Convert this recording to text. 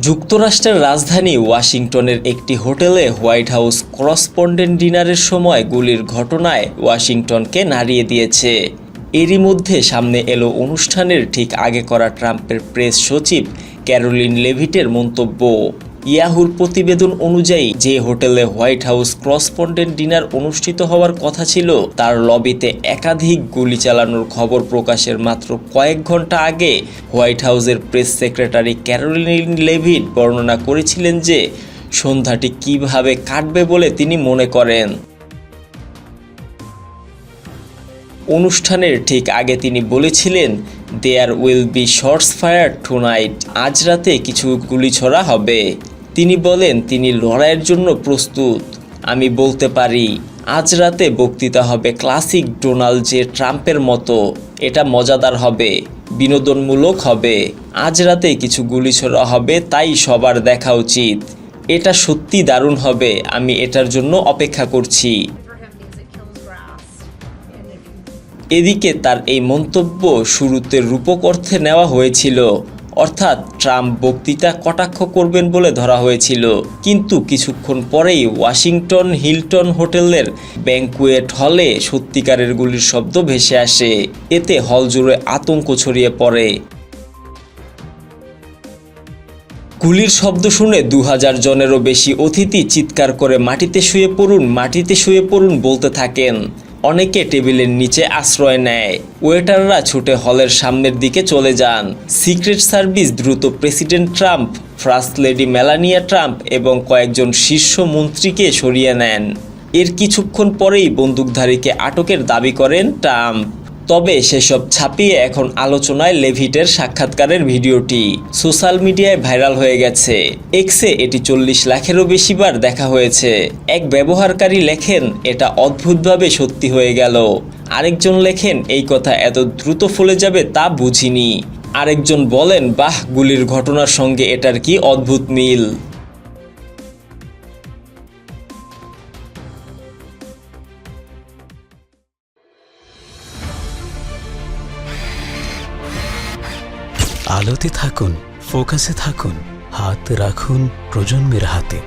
যুক্তরাষ্ট্রের রাজধানী ওয়াশিংটনের একটি হোটেলে হোয়াইট হাউস করসপন্ডেন্ট ডিনারের সময় গুলির ঘটনায় ওয়াশিংটনকে নাড়িয়ে দিয়েছে। এরই মধ্যে সামনে এলো অনুষ্ঠানের ঠিক আগে করা ট্রাম্পের প্রেস সচিব ক্যারোলিন লেভিটের মন্তব্য। ইয়াহুর প্রতিবেদন অনুযায়ী যে হোটেলে হোয়াইট হাউস করসপন্ডেন্ট ডিনার অনুষ্ঠিত হওয়ার কথা ছিল তার লবিতে একাধিক গুলি চালানোর খবর প্রকাশের মাত্র কয়েক ঘন্টা আগে হোয়াইট হাউসের প্রেস সেক্রেটারি ক্যারোলিন লেভিট বর্ণনা করেছিলেন যে সন্ধ্যাটি কিভাবে কাটবে বলে তিনি মনে করেন। অনুষ্ঠানের ঠিক আগে তিনি বলেছিলেন, there will be shots fire tonight, আজ রাতে কিছু গুলি ছোড়া হবে। তিনি বলেন তিনি লড়াইয়ের জন্য প্রস্তুত। আমি বলতে পারি আজ রাতে বক্তৃতা হবে ক্লাসিক ডোনাল্ড জে ট্রাম্পের মতো। এটা মজাদার হবে, বিনোদনমূলক হবে। আজ রাতে কিছু গুলি ছোড়া হবে, তাই সবার দেখা উচিত। এটা সত্যি দারুণ হবে, আমি এটার জন্য অপেক্ষা করছি। এদিকে তার এই মন্তব্য শুরুতে রূপক অর্থে নেওয়া হয়েছিল, অর্থাৎ ট্রাম্প বক্তৃতা কটাক্ষ করবেন বলে ধরা হয়েছিল। কিন্তু কিছুক্ষণ পরেই ওয়াশিংটন হিলটন হোটেলের ব্যাংকুয়েট হলে সত্যিকারের গুলির শব্দ ভেসে আসে। এতে হল জুড়ে আতঙ্ক ছড়িয়ে পড়ে। গুলির শব্দ শুনে 2000 জনেরও বেশি অতিথি চিৎকার করে মাটিতে শুয়ে পড়ুন, মাটিতে শুয়ে পড়ুন বলতে থাকেন। অনেকে টেবিলের নিচে আশ্রয় নেয়। ওয়েটাররা ছুটে হলের সামনের দিকে চলে যান। সিক্রেট সার্ভিস দ্রুত president Trump, first lady Melania Trump এবং কয়েকজন শীর্ষ মন্ত্রীকে সরিয়ে নেন। এর কিছুক্ষণ পরেই বন্দুকধারীকে আটকের দাবি করেন ট্রাম্প। তবে সেসব ছাপিয়ে এখন আলোচনায় লেভিটের সাক্ষাৎকারের ভিডিওটি সোশ্যাল মিডিয়ায় ভাইরাল হয়ে গেছে। এক্সে এটি 40 লাখেরও বেশি বার দেখা হয়েছে। এক ব্যবহারকারী লেখেন, এটা অদ্ভুতভাবে সত্যি হয়ে গেল। আরেকজন লেখেন, এই কথা এত দ্রুত ফলে যাবে তা বুঝিনি। আরেকজন বলেন, বাহ, গুলির ঘটনার সঙ্গে এটার কি অদ্ভুত মিল। আলোতে থাকুন, ফোকাসে থাকুন, হাত রাখুন প্রজন্মের হাতে।